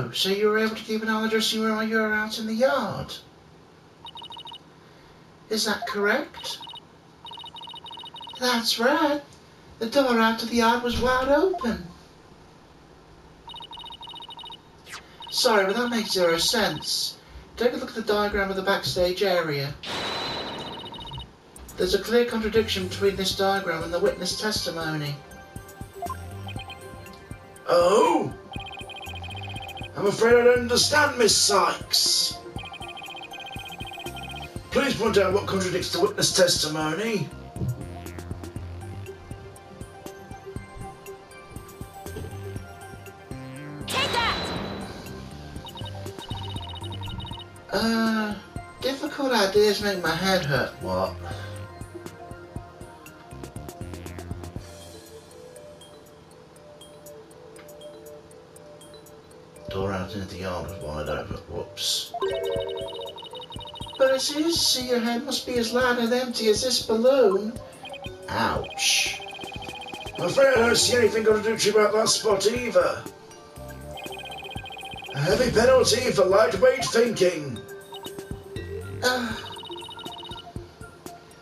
Oh, so you were able to keep an eye on the dressing room while you were out in the yard? Is that correct? That's right. The door out to the yard was wide open. Sorry, but that makes zero sense. Take a look at the diagram of the backstage area. There's a clear contradiction between this diagram and the witness testimony. Oh? I'm afraid I don't understand, Miss Sykes. Please point out what contradicts the witness testimony. Take that! Difficult ideas make my head hurt. What? Door out into the yard was wide open. Whoops. But it's easy to see your head must be as light and empty as this balloon. Ouch. I'm afraid I don't see anything contradictory about that spot either. A heavy penalty for lightweight thinking.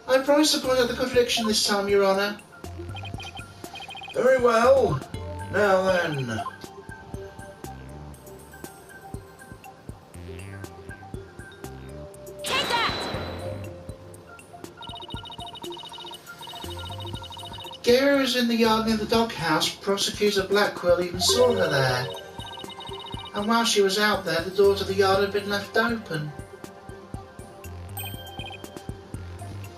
I promise to point out the contradiction this time, Your Honour. Very well. Now then. Take that! Gary was in the yard near the doghouse. Prosecutor Blackwell even saw her there. And while she was out there, the door to the yard had been left open.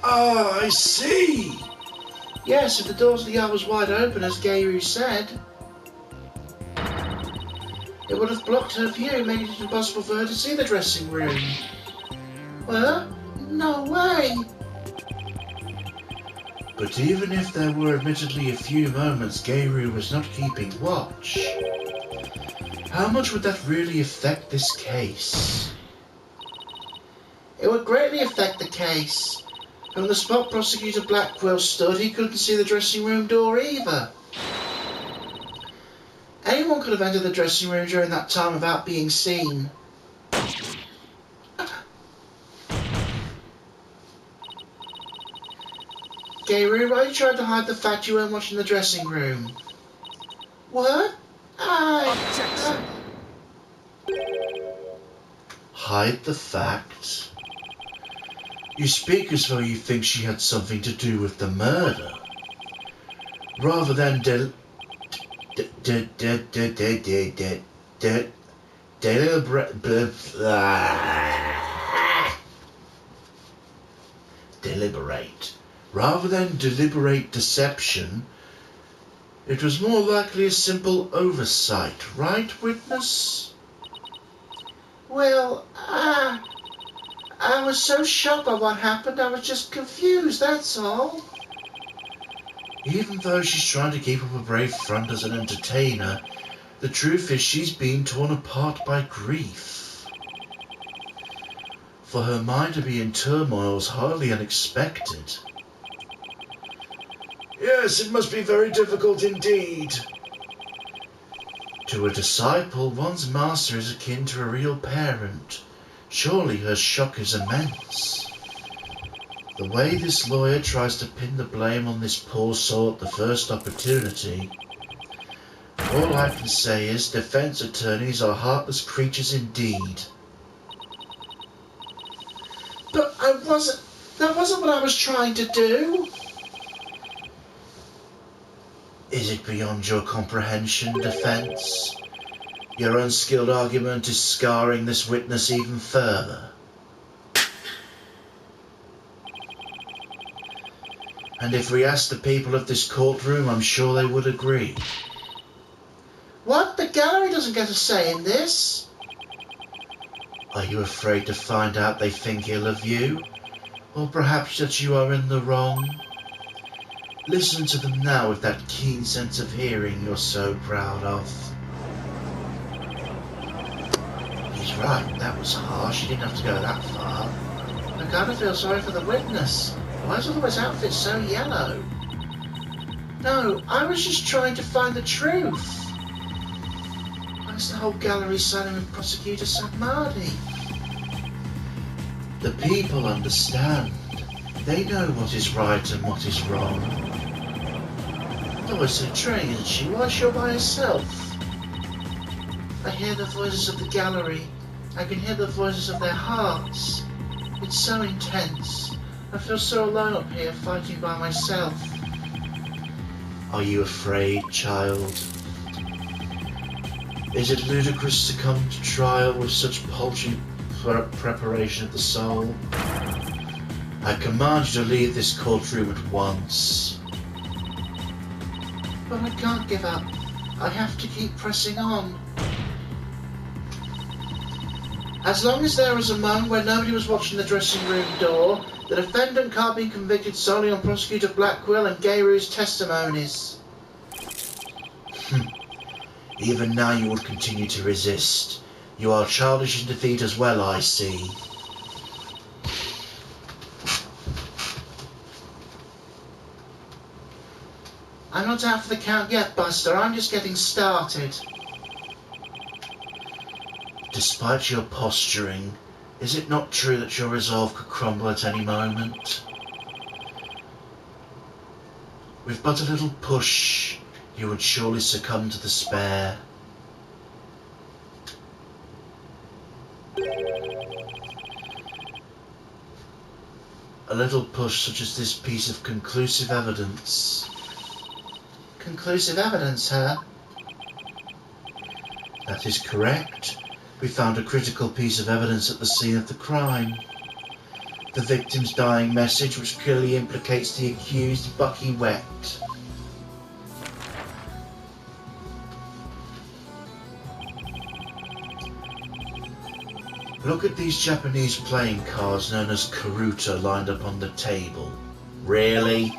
Ah, I see. Yes, if the door to the yard was wide open, as Gary said, it would have blocked her view, making it impossible for her to see the dressing room. Well, no way. But even if there were admittedly a few moments Gary was not keeping watch, how much would that really affect this case? It would greatly affect the case. From the spot Prosecutor Blackwell stood, he couldn't see the dressing room door either. Anyone could have entered the dressing room during that time without being seen. Gary, why you tried to hide the fact you weren't watching the dressing room? What? Objection! Hide the fact? You speak as though you think she had something to do with the murder, rather than deliberate deception. It was more likely a simple oversight, right, witness? Well, I was so shocked by what happened, I was just confused, that's all. Even though she's trying to keep up a brave front as an entertainer, the truth is she's being torn apart by grief. For her mind to be in turmoil is hardly unexpected. Yes, it must be very difficult indeed. To a disciple, one's master is akin to a real parent. Surely her shock is immense. The way this lawyer tries to pin the blame on this poor soul at the first opportunity. All I can say is defense attorneys are heartless creatures indeed. But that wasn't what I was trying to do. Is it beyond your comprehension, defense? Your unskilled argument is scarring this witness even further. And if we asked the people of this courtroom, I'm sure they would agree. What? The gallery doesn't get a say in this? Are you afraid to find out they think ill of you? Or perhaps that you are in the wrong? Listen to them now with that keen sense of hearing you're so proud of. He's right, that was harsh. You didn't have to go that far. I kind of feel sorry for the witness. Why is all of his outfit so yellow? No, I was just trying to find the truth. I is the whole gallery siding with Prosecutor Samadhi? The people understand. They know what is right and what is wrong. Lois Lestrange, isn't she? Why is she all by herself? I hear the voices of the gallery. I can hear the voices of their hearts. It's so intense. I feel so alone up here, fighting by myself. Are you afraid, child? Is it ludicrous to come to trial with such paltry preparation of the soul? I command you to leave this courtroom at once. But I can't give up. I have to keep pressing on. As long as there was a moment where nobody was watching the dressing room door, the defendant can't be convicted solely on Prosecutor Blackwell and Gayru's testimonies. Even now you would continue to resist. You are childish in defeat as well, I see. I'm not out for the count yet, Buster. I'm just getting started. Despite your posturing, is it not true that your resolve could crumble at any moment? With but a little push, you would surely succumb to despair. A little push such as this piece of conclusive evidence. Conclusive evidence, huh? That is correct. We found a critical piece of evidence at the scene of the crime. The victim's dying message, which clearly implicates the accused, Bucky Wet. Look at these Japanese playing cards known as karuta lined up on the table. Really?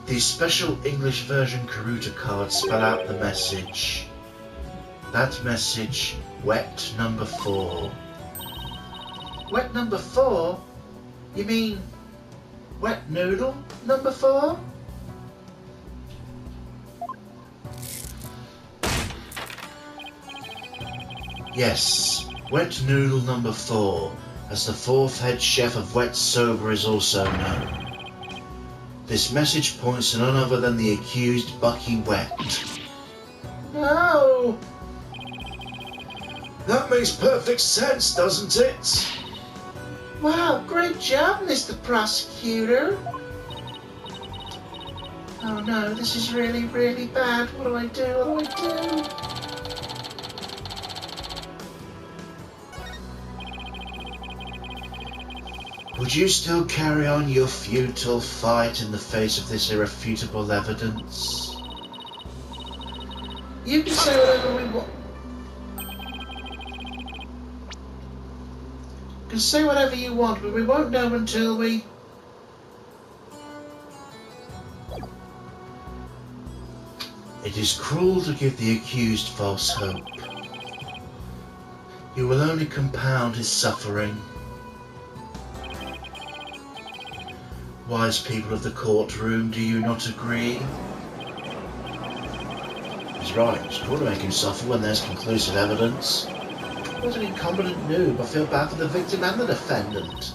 These special English version karuta cards spell out the message. That message, wet number 4. Wet number 4? You mean wet noodle number 4? Yes, wet noodle number 4, as the 4th head chef of Wet Sober is also known. This message points to none other than the accused Bucky Wet. No! That makes perfect sense, doesn't it? Wow, great job, Mr. Prosecutor. Oh no, this is really, really bad. What do I do? What do I do? Would you still carry on your futile fight in the face of this irrefutable evidence? You can say whatever we want. You can say whatever you want, but we won't know until we... It is cruel to give the accused false hope. You will only compound his suffering. Wise people of the courtroom, do you not agree? He's right. It's cruel to make him suffer when there's conclusive evidence. What an incompetent noob. I feel bad for the victim and the defendant.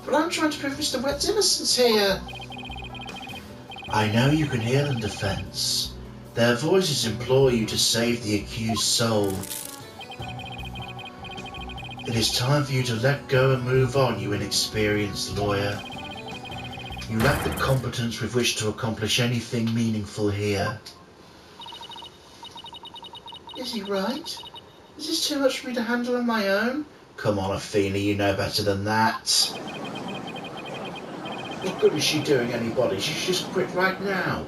But I'm trying to prove Mr. Wett's innocence here. I know you can hear them, defense. Their voices implore you to save the accused soul. It is time for you to let go and move on, you inexperienced lawyer. You lack the competence with which to accomplish anything meaningful here. Is he right? Is this too much for me to handle on my own? Come on, Athena, you know better than that. What good is she doing anybody? She should just quit right now.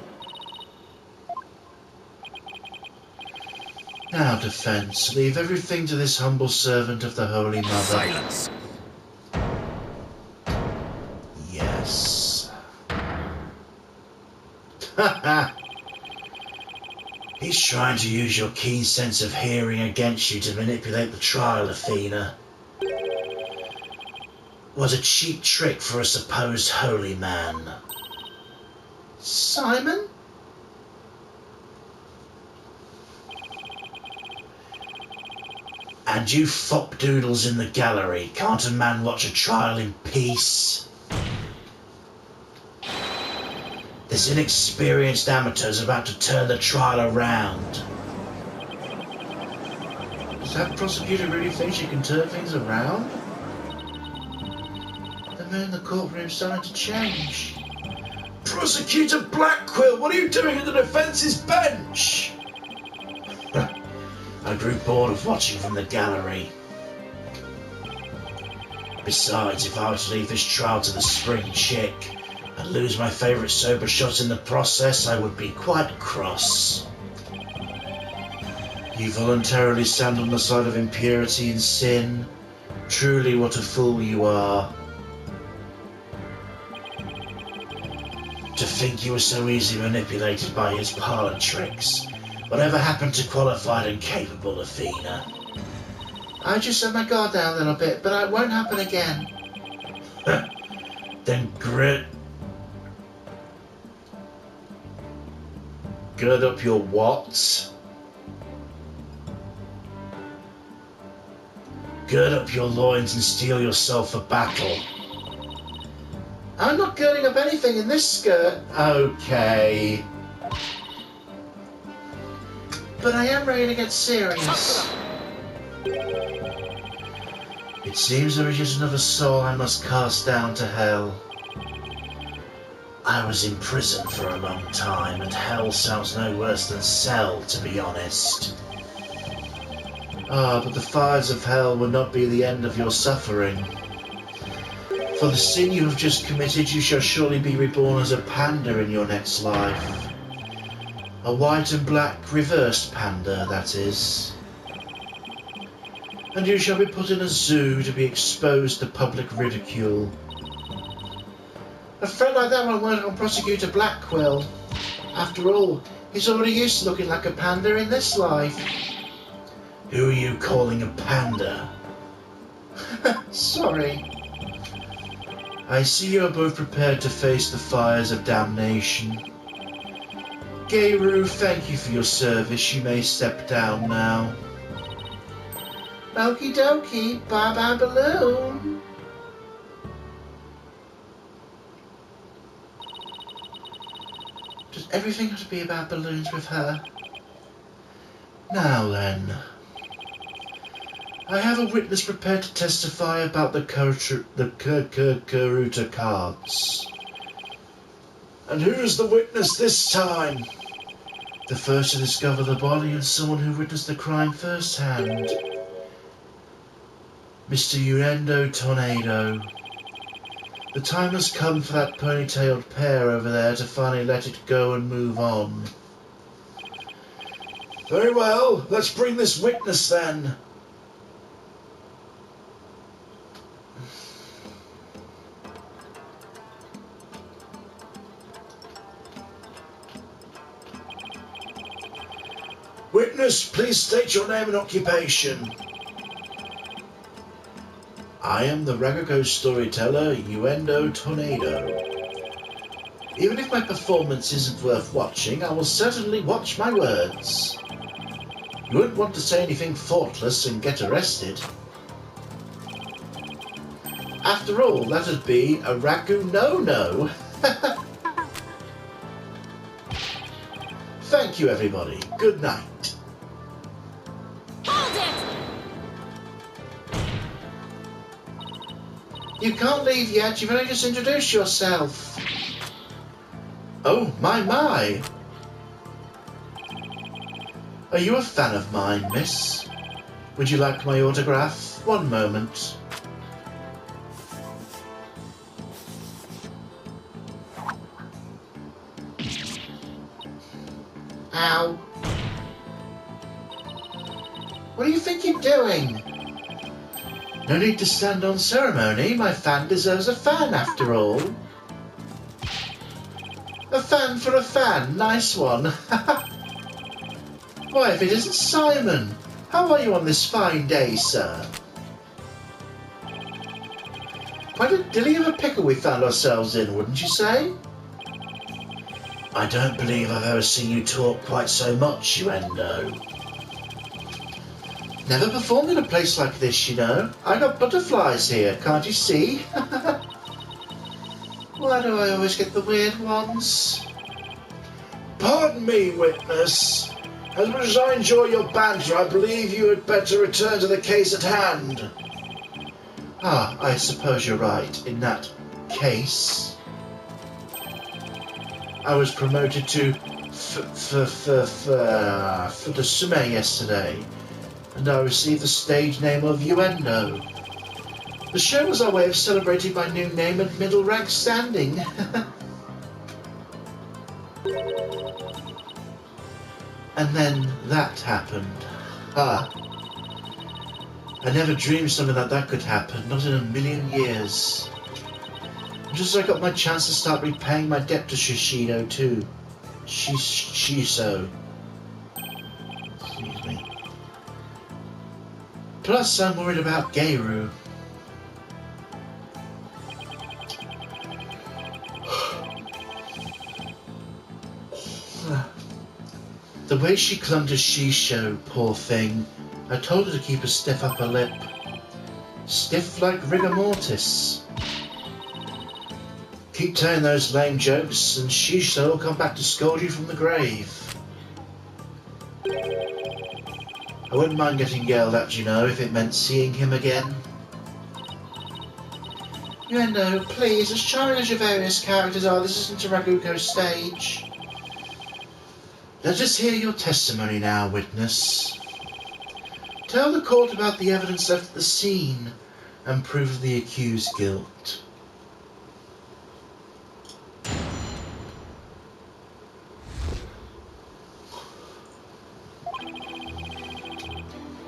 Now, defense, leave everything to this humble servant of the Holy Mother. Silence. Yes. Ha He's trying to use your keen sense of hearing against you to manipulate the trial, Athena. What a cheap trick for a supposed holy man. Simon? And you fop doodles in the gallery, can't a man watch a trial in peace? This inexperienced amateur's about to turn the trial around. Does that prosecutor really think she can turn things around? The mood in the courtroom's starting to change. Prosecutor Blackquill, what are you doing at the defence's bench? I grew bored of watching from the gallery. Besides, if I were to leave this trial to the spring chick and lose my favourite sober shot in the process, I would be quite cross. You voluntarily stand on the side of impurity and sin. Truly what a fool you are. To think you were so easily manipulated by his parlour tricks. Whatever happened to qualified and capable Athena? I just let my guard down a little bit, but it won't happen again. Then gird up your what? Gird up your loins and steel yourself for battle. I'm not girding up anything in this skirt. Okay. But I am ready to get serious. It seems there is just another soul I must cast down to hell. I was in prison for a long time, and hell sounds no worse than cell, to be honest. Ah, but the fires of hell will not be the end of your suffering. For the sin you have just committed, you shall surely be reborn as a panda in your next life. A white and black reversed panda, that is. And you shall be put in a zoo to be exposed to public ridicule. A friend like that won't work on Prosecutor Blackquill. After all, he's already used to looking like a panda in this life. Who are you calling a panda? Sorry. I see you are both prepared to face the fires of damnation. Gayru, thank you for your service. You may step down now. Okie dokie, bye-bye balloon. Does everything have to be about balloons with her? Now then. I have a witness prepared to testify about the Karuta cards. And who's the witness this time? The first to discover the body and someone who witnessed the crime firsthand. Mr. Uendo Tornado. The time has come for that ponytailed pair over there to finally let it go and move on. Very well, let's bring this witness then. Witness, please state your name and occupation. I am the Ragako storyteller, Uendo Tornado. Even if my performance isn't worth watching, I will certainly watch my words. You wouldn't want to say anything thoughtless and get arrested. After all, that'd be a Ragu no-no. Thank you, everybody. Good night. Hold it! You can't leave yet. You've only just introduced yourself. Oh, my. Are you a fan of mine, miss? Would you like my autograph? One moment. Ow. What do you think you're doing? No need to stand on ceremony. My fan deserves a fan, after all. A fan for a fan. Nice one. Why, if it isn't Simon. How are you on this fine day, sir? Quite a dilly of a pickle we found ourselves in, wouldn't you say? I don't believe I've ever seen you talk quite so much, Uendo. Never performed in a place like this, you know. I got butterflies here, can't you see? Why do I always get the weird ones? Pardon me, witness. As much as I enjoy your banter, I believe you had better return to the case at hand. Ah, I suppose you're right. In that case, I was promoted to Futosume yesterday, and I received the stage name of Uendo. The show was our way of celebrating my new name and middle rank standing. And then that happened. Ah. I never dreamed something like that could happen, not in a million years. Just as I got my chance to start repaying my debt to Shishido too. Shiso. Excuse me. Plus, I'm worried about Geiru. The way she clung to Shisho, poor thing. I told her to keep a stiff upper lip. Stiff like rigor mortis. Keep telling those lame jokes and Shisho will come back to scold you from the grave. I wouldn't mind getting yelled at, you know, if it meant seeing him again. Uendo, please, as charming as your various characters are, this isn't a Raguko stage. Let us hear your testimony now, witness. Tell the court about the evidence left at the scene and proof of the accused's guilt.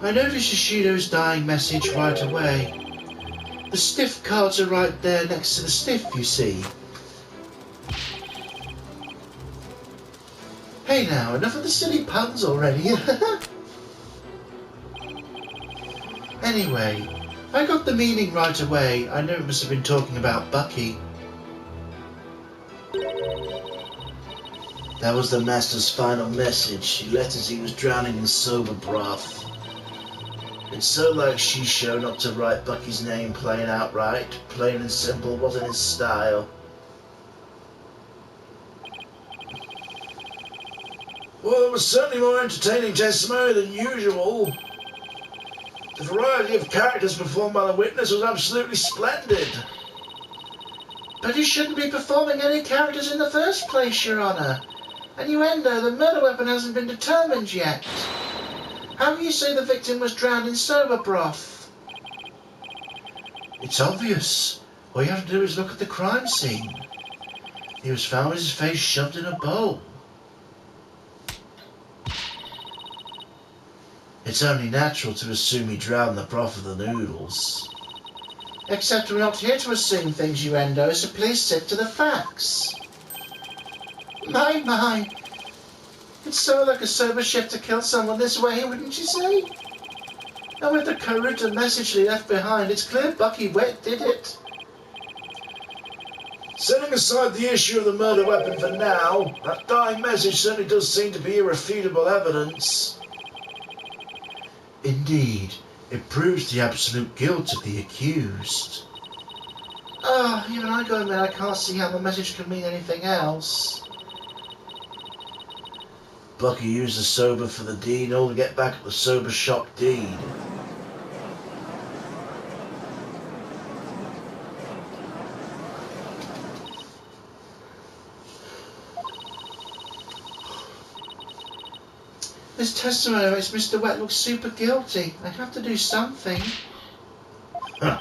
I noticed Yoshido's dying message right away. The stiff cards are right there next to the stiff, you see. Hey now, enough of the silly puns already. Anyway, I got the meaning right away. I know it must have been talking about Bucky. That was the Master's final message. He left as he was drowning in sober broth. It's so like Shisho not to write Bucky's name plain outright. Plain and simple wasn't his style. Well, it was certainly more entertaining testimony than usual. The variety of characters performed by the witness was absolutely splendid. But he shouldn't be performing any characters in the first place, Your Honour. And Uendo, the murder weapon hasn't been determined yet. How can you say the victim was drowned in soba broth? It's obvious. All you have to do is look at the crime scene. He was found with his face shoved in a bowl. It's only natural to assume he drowned in the broth of the noodles. Except we're not here to assume things, Uendo, so please stick to the facts. My. It's so like a sober chef to kill someone this way, wouldn't you say? And with the Karuta message he left behind, it's clear Bucky Wet did it. Setting aside the issue of the murder weapon for now, that dying message certainly does seem to be irrefutable evidence. Indeed, it proves the absolute guilt of the accused. Even I go in there, I can't see how the message can mean anything else. Bucky used the sober for the deed, all to get back at the sober shock deed. This testimony makes Mr. Wet look super guilty. I have to do something. Huh.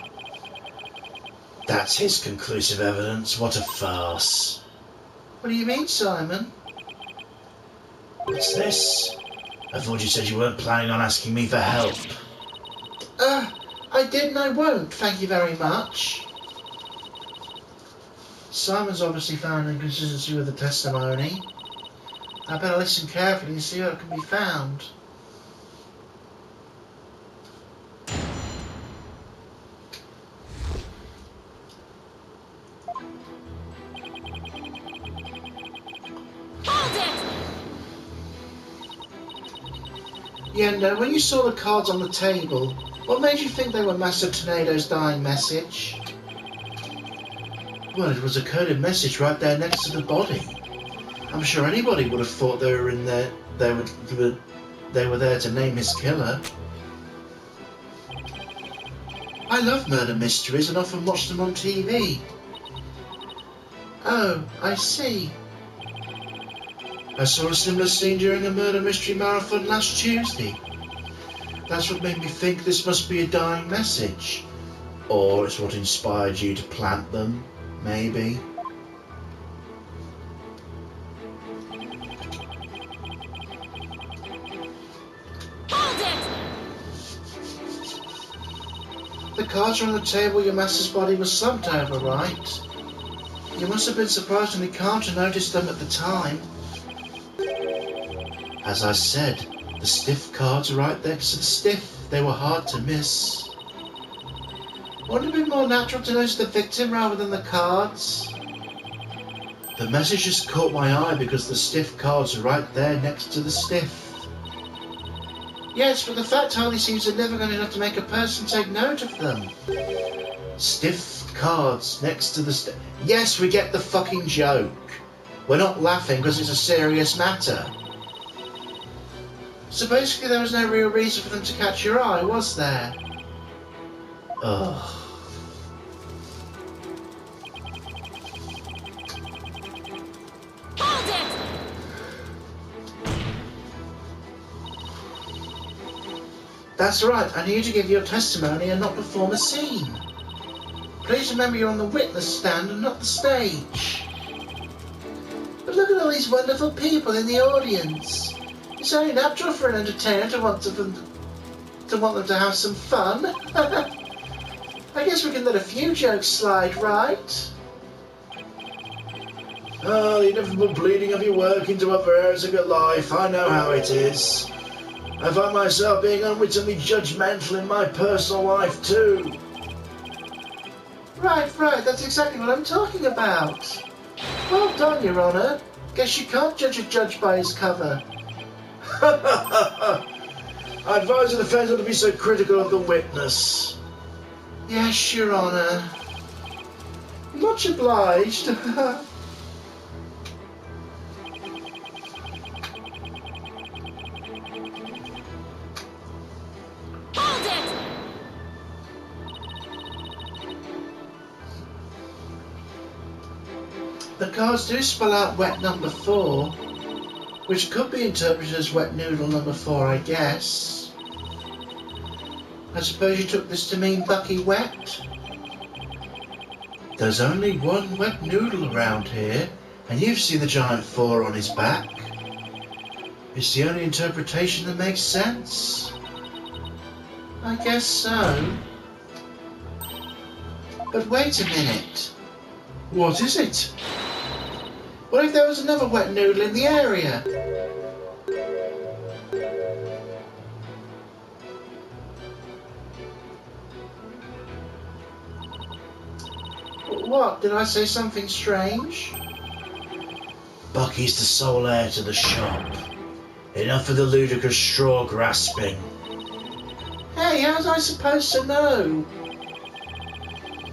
That's his conclusive evidence. What a farce. What do you mean, Simon? What's this? I thought you said you weren't planning on asking me for help. I did and I won't, thank you very much. Simon's obviously found an inconsistency with the testimony. I better listen carefully and see what can be found. Yeah, no, when you saw the cards on the table, what made you think they were Master Tornado's dying message? Well, it was a coded message right there next to the body. I'm sure anybody would have thought they were in there. They were there to name his killer. I love murder mysteries and often watch them on TV. Oh, I see. I saw a similar scene during a murder mystery marathon last Tuesday. That's what made me think this must be a dying message. Or it's what inspired you to plant them, maybe. Hold it! The cards are on the table your master's body was slumped over, right? You must have been surprisingly calm to notice them at the time. As I said, the stiff cards are right next to the stiff. They were hard to miss. Wouldn't it be more natural to notice the victim rather than the cards? The message just caught my eye because the stiff cards are right there next to the stiff. Yes, but the fact hardly seems significant enough to make a person take note of them. Stiff cards next to the stiff. Yes, we get the fucking joke. We're not laughing because it's a serious matter. So basically there was no real reason for them to catch your eye, was there? Ugh. Hold it! That's right, I need you to give your testimony and not perform a scene. Please remember you're on the witness stand and not the stage. But look at all these wonderful people in the audience. It's only natural for an entertainer to want them to have some fun. I guess we can let a few jokes slide, right? Oh, the inevitable bleeding of your work into other areas of your life. I know how it is. I find myself being unwittingly judgmental in my personal life too. Right, that's exactly what I'm talking about. Well done, Your Honour. Guess you can't judge a judge by his cover. I advise the defence not to be so critical of the witness. Yes, Your Honour. Much obliged. Hold it! The cards do spell out wet number 4, which could be interpreted as wet noodle number 4, I guess. I suppose you took this to mean Bucky Wet? There's only one wet noodle around here, and you've seen the giant 4 on his back. It's the only interpretation that makes sense. I guess so. But wait a minute. What is it? What if there was another wet noodle in the area? What? Did I say something strange? Bucky's the sole heir to the shop. Enough of the ludicrous straw grasping. Hey, how was I supposed to know?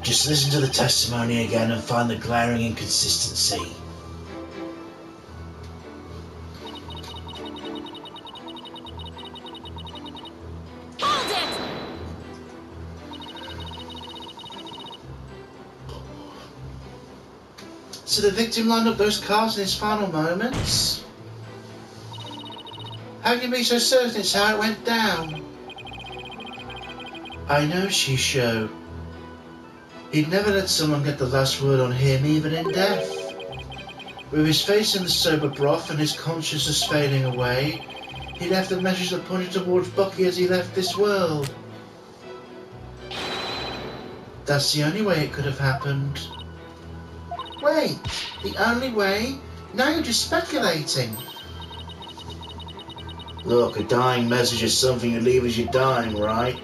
Just listen to the testimony again and find the glaring inconsistency. Hold it! So the victim lined up those cards in his final moments? How can you be so certain it's how it went down? I know, Shisho. He'd never let someone get the last word on him, even in death. With his face in the sober broth and his consciousness fading away, he left a message that pointed towards Bucky as he left this world. That's the only way it could have happened. Wait, the only way? Now you're just speculating. Look, a dying message is something you leave as you're dying, right?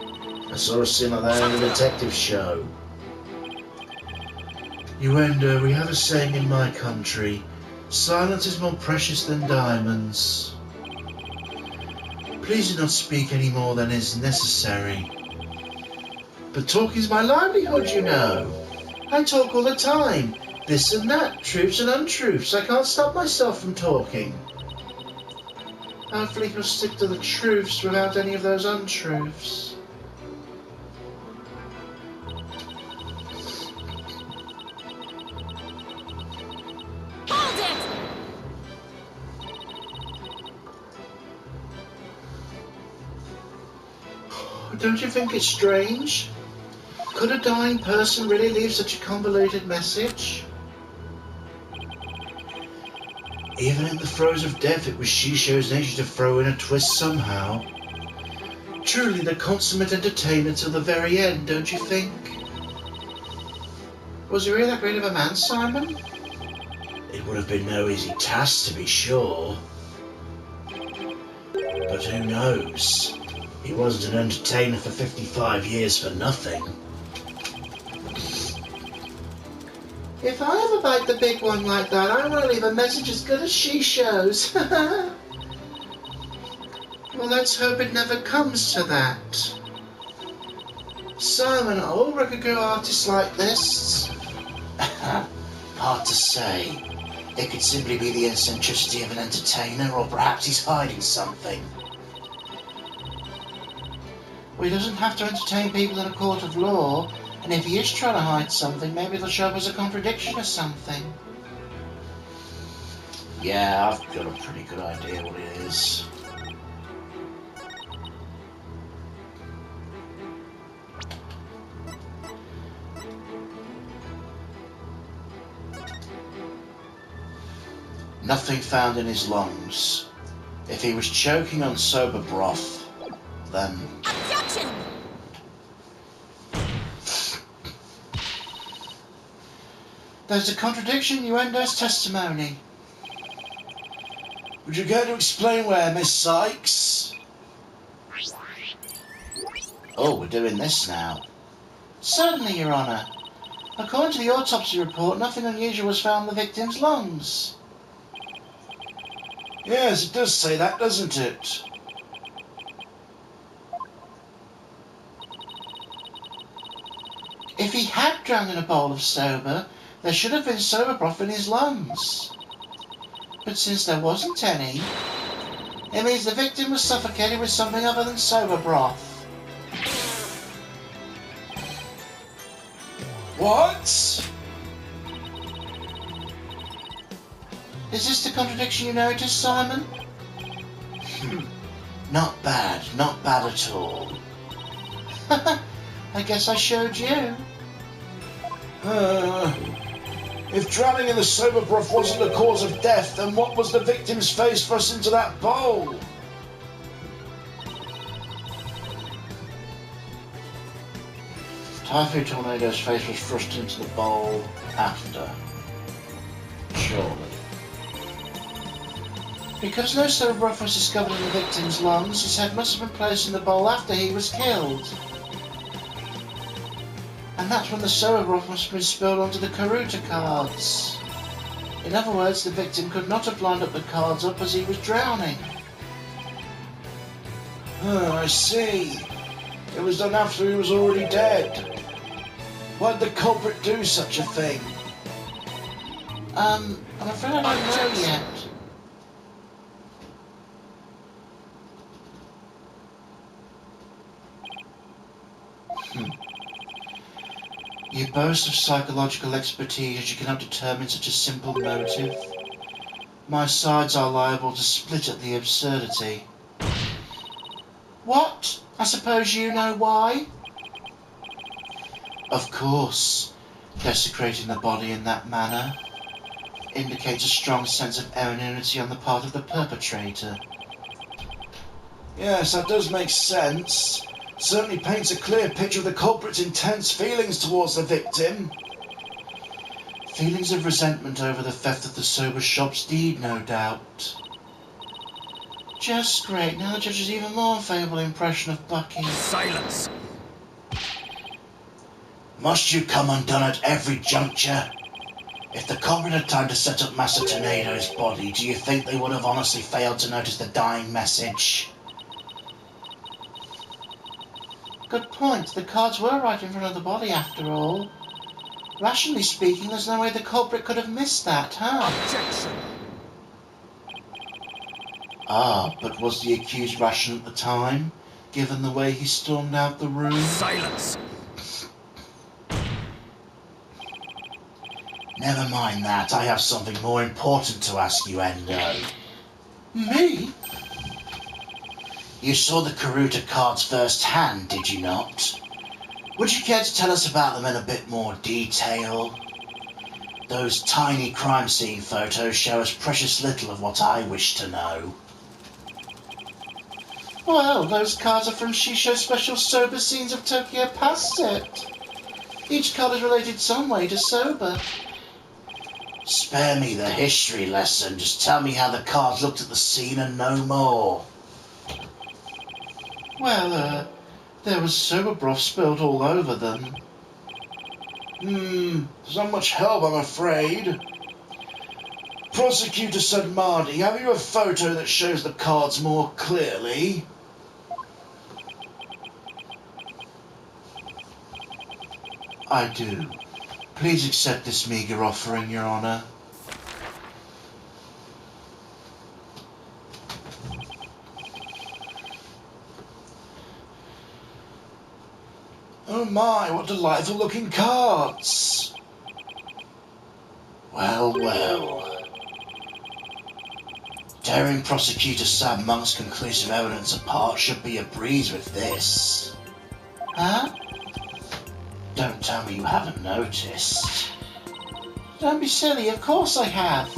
I saw a scene like that in a detective show. Uendo, we have a saying in my country, silence is more precious than diamonds. Please do not speak any more than is necessary. But talk is my livelihood, you know. I talk all the time. This and that, truths and untruths. I can't stop myself from talking. Hopefully he'll stick to the truths without any of those untruths. Hold it! Don't you think it's strange? Could a dying person really leave such a convoluted message? Even in the throes of death, it was Shisho's nature to throw in a twist somehow. Truly the consummate entertainer till the very end, don't you think? Was he really that great of a man, Simon? It would have been no easy task, to be sure. But who knows? He wasn't an entertainer for 55 years for nothing. If I ever bite the big one like that, I want to leave a message as good as Shisho's. Well, let's hope it never comes to that. Simon, are all Rokugo artists like this? Hard to say. It could simply be the eccentricity of an entertainer, or perhaps he's hiding something. Well, he doesn't have to entertain people in a court of law, and if he is trying to hide something, maybe it'll show up as a contradiction or something. Yeah, I've got a pretty good idea what it is. Nothing found in his lungs. If he was choking on sober broth, then... Objection! There's a contradiction in Uendo's testimony. Would you care to explain where, Miss Sykes? Oh, we're doing this now. Certainly, Your Honour. According to the autopsy report, nothing unusual was found in the victim's lungs. Yes, it does say that, doesn't it? If he had drowned in a bowl of soba, there should have been soba broth in his lungs. But since there wasn't any, it means the victim was suffocated with something other than soba broth. What? Is this the contradiction you noticed, Simon? Not bad at all. I guess I showed you. If drowning in the soba broth wasn't the cause of death, then what was the victim's face thrust into that bowl? Typhoon Tornado's face was thrust into the bowl after. Surely. Because no soba broth was discovered in the victim's lungs, his head must have been placed in the bowl after he was killed. And that's when the soba broth must have been spilled onto the Karuta cards. In other words, the victim could not have lined up the cards up as he was drowning. Oh, I see. It was done after he was already dead. Why'd the culprit do such a thing? I'm afraid I don't know yet. You boast of psychological expertise, yet you cannot determine such a simple motive. My sides are liable to split at the absurdity. What? I suppose you know why? Of course. Desecrating the body in that manner indicates a strong sense of anonymity on the part of the perpetrator. Yes, that does make sense. Certainly paints a clear picture of the culprit's intense feelings towards the victim. Feelings of resentment over the theft of the sober shop's deed, no doubt. Just great. Now the judge has even more favourable impression of Bucky. Silence! Must you come undone at every juncture? If the culprit had time to set up Master Tornado's body, do you think they would have honestly failed to notice the dying message? Good point. The cards were right in front of the body after all. Rationally speaking, there's no way the culprit could have missed that, huh? Objection! Ah, but was the accused rational at the time, given the way he stormed out the room? Silence! Never mind that. I have something more important to ask you, Endo. Me? You saw the Karuta cards firsthand, did you not? Would you care to tell us about them in a bit more detail? Those tiny crime scene photos show us precious little of what I wish to know. Well, those cards are from Shisho's special Soba Scenes of Tokyo Past set. Each card is related some way to Soba. Spare me the history lesson. Just tell me how the cards looked at the scene and no more. Well, there was soba broth spilled all over them. There's not much help, I'm afraid. Prosecutor Sadmadi, have you a photo that shows the cards more clearly? I do. Please accept this meager offering, Your Honor. Oh my, what delightful looking cards! Well, well. Tearing Prosecutor Sam Monk's conclusive evidence apart should be a breeze with this. Huh? Don't tell me you haven't noticed. Don't be silly, of course I have.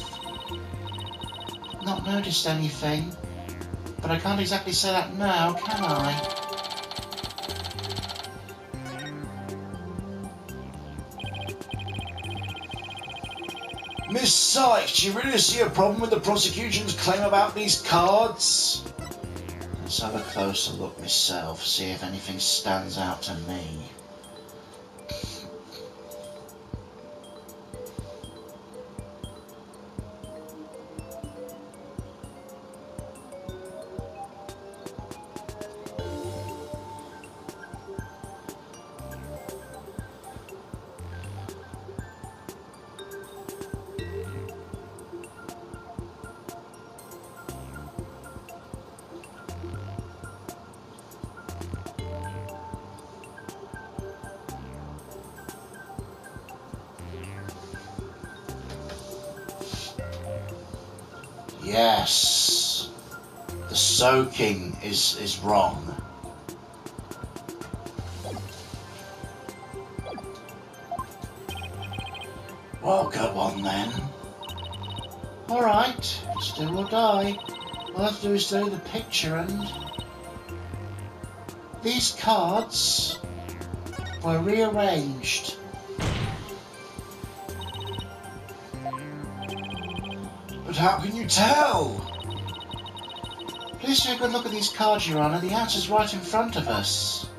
Not noticed anything. But I can't exactly say that now, can I? Miss Sykes, do you really see a problem with the prosecution's claim about these cards? Let's have a closer look myself, see if anything stands out to me. Yes, the soaking is wrong. Well, go on then. Alright, still or die. All I have to do is study the picture and... These cards were rearranged. But how can you tell? Please take a good look at these cards, Your Honor. The answer's right in front of us.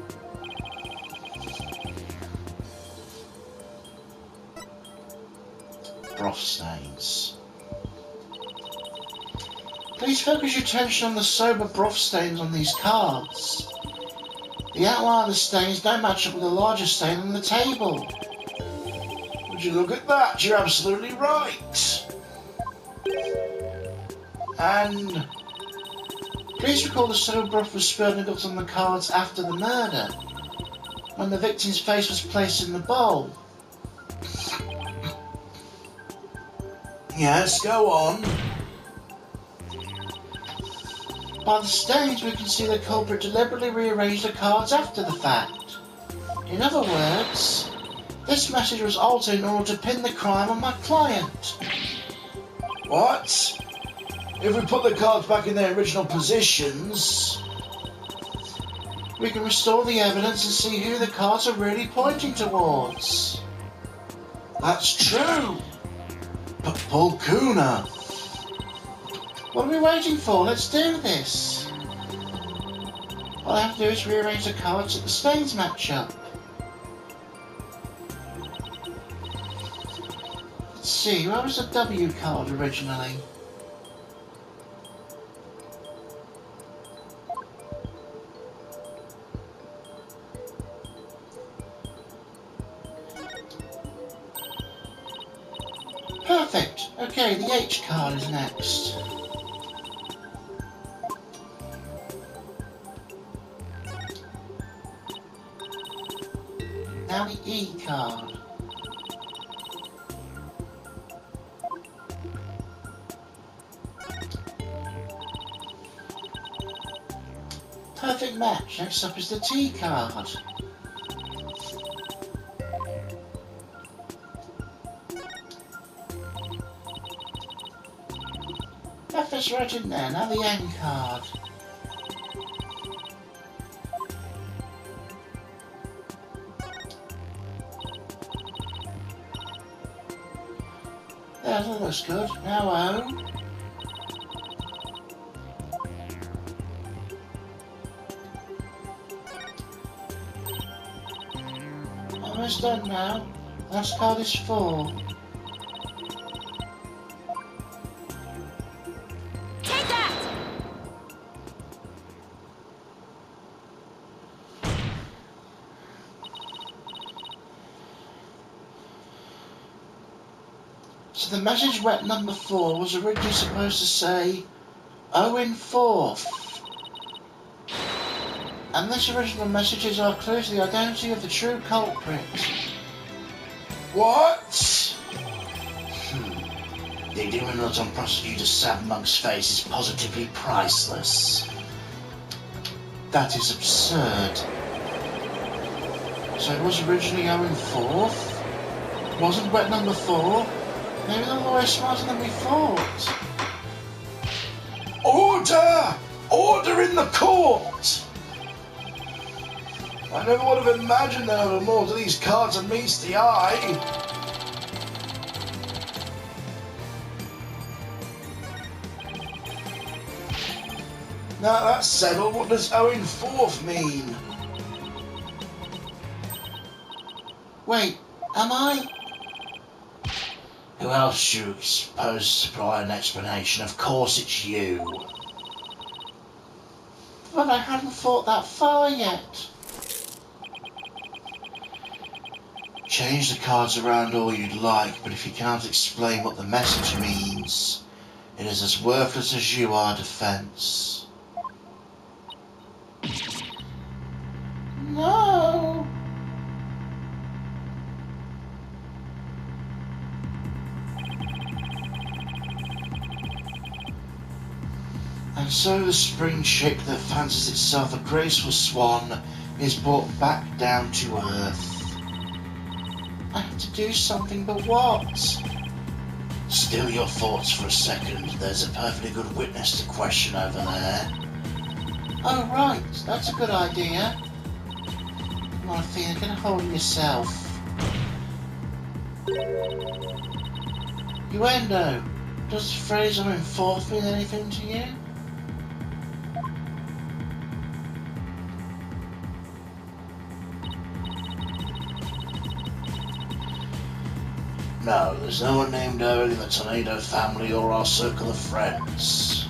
Broth stains. Please focus your attention on the sober broth stains on these cards. The outline of the stains don't match up with the larger stain on the table. Would you look at that? You're absolutely right. And please recall the sober broth was spilled and got on the cards after the murder, when the victim's face was placed in the bowl. Yes, go on. By the stains, we can see the culprit deliberately rearranged the cards after the fact. In other words, this message was altered in order to pin the crime on my client. What? If we put the cards back in their original positions... We can restore the evidence and see who the cards are really pointing towards. That's true. But Paul Kuna... What are we waiting for? Let's do this. All I have to do is rearrange the cards so the stains match up. Let's see, where was the W card originally? Perfect. Okay, the H card is next. Now the E card. Perfect match. Next up is the T card. F is right in there. Now the N card. There, that looks good. Now O. Almost done now. Last card is 4. Take that! So the message wet number 4 was originally supposed to say O in 4th. And this original messages are clue to the identity of the true culprit. What? The ignorant look on Prosecutor Sam Monk's face is positively priceless. That is absurd. So it was originally O in 4th? Wasn't wet number 4? Maybe the lawyer's smarter than we thought. Order! Order in the court! I never would have imagined there were more to these cards than meets the eye. Now that's settled, what does O in 4th mean? Wait, am I? Who else do you suppose to supply an explanation? Of course it's you. But I hadn't thought that far yet. Change the cards around all you'd like, but if you can't explain what the message means, it is as worthless as you are, defense. No! And so the spring ship that fancies itself a graceful swan is brought back down to earth. I have to do something, but what? Still your thoughts for a second. There's a perfectly good witness to question over there. Oh right, that's a good idea. Come on, Athena, get a hold of yourself. Uendo, does the phrase I'm in 4th mean anything to you? No, there's no one named Owen in the Tornado family or our circle of friends.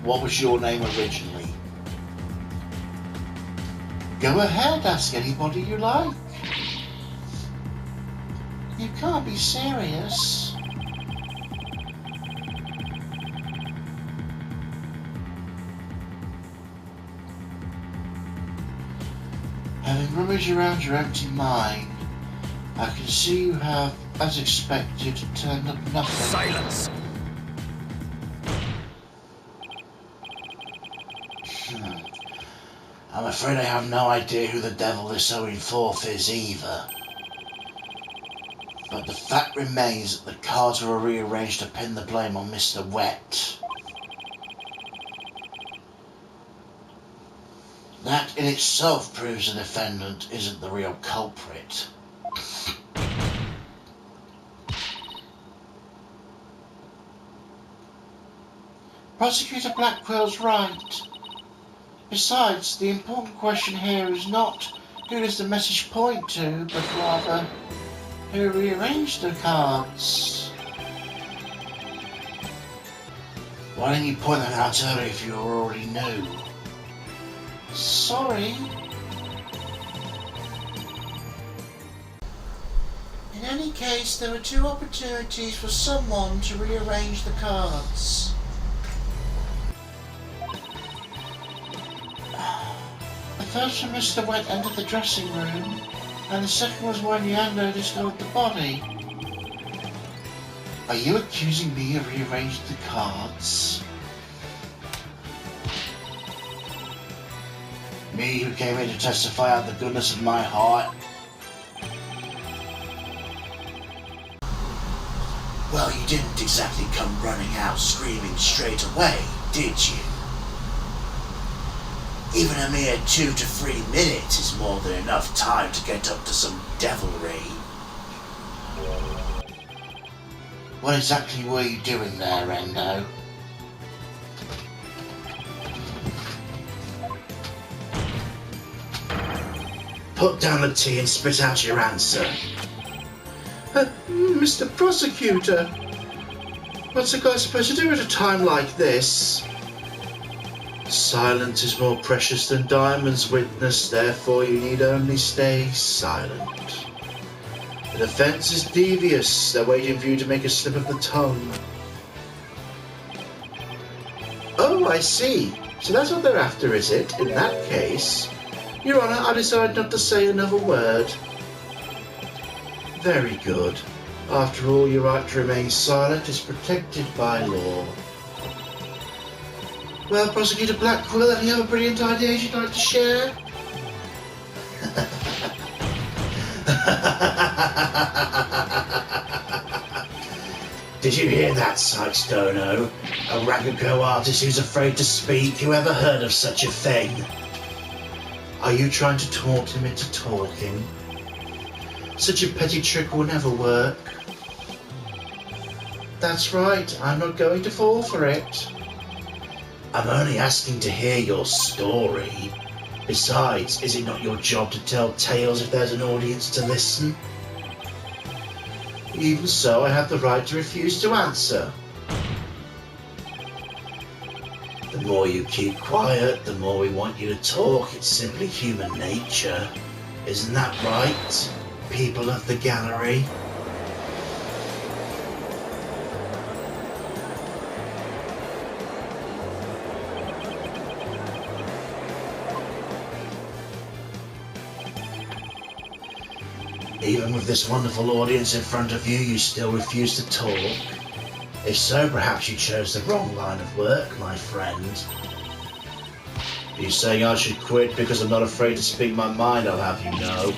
What was your name originally? Go ahead, ask anybody you like. You can't be serious. Having rummaged around your empty mind, I can see you have, as expected, turned up nothing. Silence! I'm afraid I have no idea who the devil this O in 4th is either. But the fact remains that the cards were rearranged to pin the blame on Mr. Wet. That in itself proves the defendant isn't the real culprit. Prosecutor Blackwell's right. Besides, the important question here is not who does the message point to, but rather who rearranged the cards. Why didn't you point that out earlier if you already knew? Sorry. In any case, there were two opportunities for someone to rearrange the cards. The first when Mr. Wet entered the dressing room, and the second was when Yando discovered the body. Are you accusing me of rearranging the cards? Me who came here to testify out the goodness of my heart? Well, you didn't exactly come running out screaming straight away, did you? Even a mere 2 to 3 minutes is more than enough time to get up to some devilry. What exactly were you doing there, Endo? Put down the tea and spit out your answer. Mr. Prosecutor, what's a guy supposed to do at a time like this? Silence is more precious than diamonds, witness, therefore you need only stay silent. The defense is devious, they're waiting for you to make a slip of the tongue. Oh, I see. So that's what they're after, is it? In that case, Your Honour, I decide not to say another word. Very good. After all, your right to remain silent is protected by law. Well, Prosecutor Blackwell, any other brilliant ideas you'd like to share? Did you hear that, Sykes Dono? A Raguko artist who's afraid to speak? Who ever heard of such a thing? Are you trying to taunt him into talking? Such a petty trick will never work. That's right, I'm not going to fall for it. I'm only asking to hear your story. Besides, is it not your job to tell tales if there's an audience to listen? Even so, I have the right to refuse to answer. The more you keep quiet, the more we want you to talk. It's simply human nature. Isn't that right, people of the gallery? Even with this wonderful audience in front of you, you still refuse to talk? If so, perhaps you chose the wrong line of work, my friend. Are you saying I should quit because I'm not afraid to speak my mind, I'll have you know?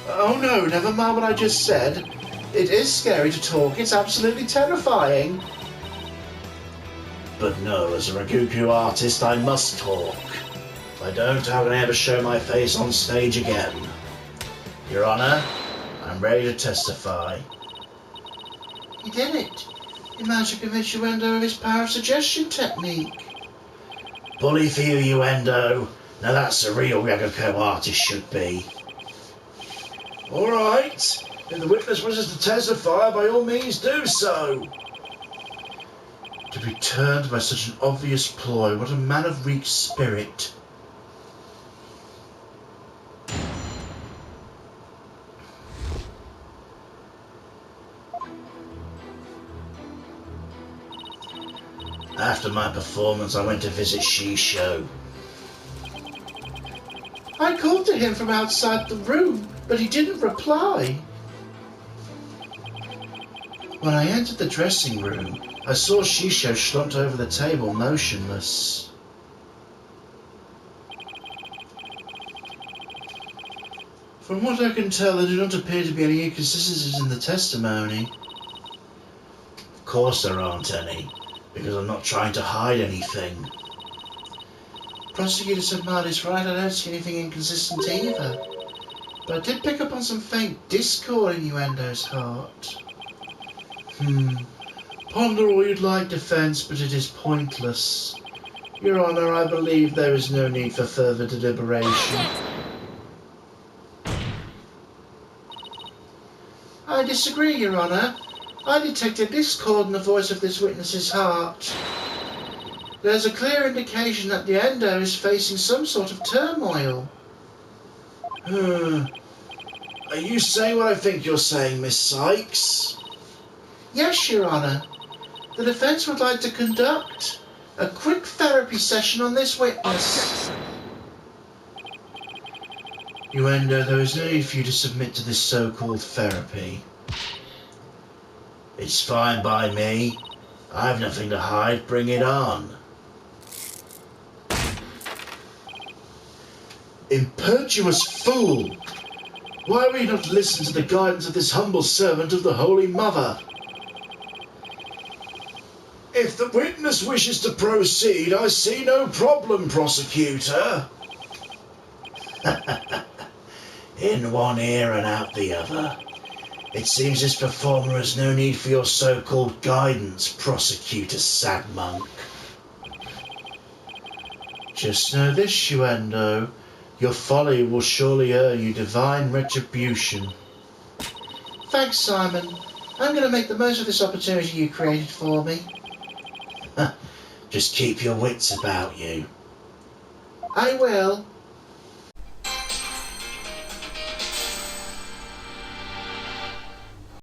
Oh no, never mind what I just said. It is scary to talk, it's absolutely terrifying. But no, as a Raguku artist, I must talk. If I don't, how can I ever show my face on stage again? Your Honour, I'm ready to testify. He did it. He managed to convince Uendo of his power of suggestion technique. Bully for you, Uendo. Now that's a real Raguko artist should be. All right. If the witness wishes to testify, by all means do so. To be turned by such an obvious ploy, what a man of weak spirit. After my performance, I went to visit Shisho. I called to him from outside the room, but he didn't reply. When I entered the dressing room, I saw Shisho slumped over the table, motionless. From what I can tell, there do not appear to be any inconsistencies in the testimony. Of course there aren't any, because I'm not trying to hide anything. Prosecutor Samadi's right, I don't see anything inconsistent either. But I did pick up on some faint discord in Uendo's heart. Ponder all you'd like, defence, but it is pointless. Your Honour, I believe there is no need for further deliberation. I disagree, Your Honour. I detected discord in the voice of this witness's heart. There's a clear indication that the Endo is facing some sort of turmoil. Are you saying what I think you're saying, Miss Sykes? Yes, Your Honour. The defence would like to conduct a quick therapy session on this witness. Objection. Uendo, there is no need for you to submit to this so-called therapy. It's fine by me. I've nothing to hide. Bring it on. Impetuous fool! Why will you not listen to the guidance of this humble servant of the Holy Mother? If the witness wishes to proceed, I see no problem, prosecutor. In one ear and out the other. It seems this performer has no need for your so-called guidance, Prosecutor Sadmonk. Just know this, Uendo. Your folly will surely earn you divine retribution. Thanks, Simon. I'm going to make the most of this opportunity you created for me. Just keep your wits about you. I will.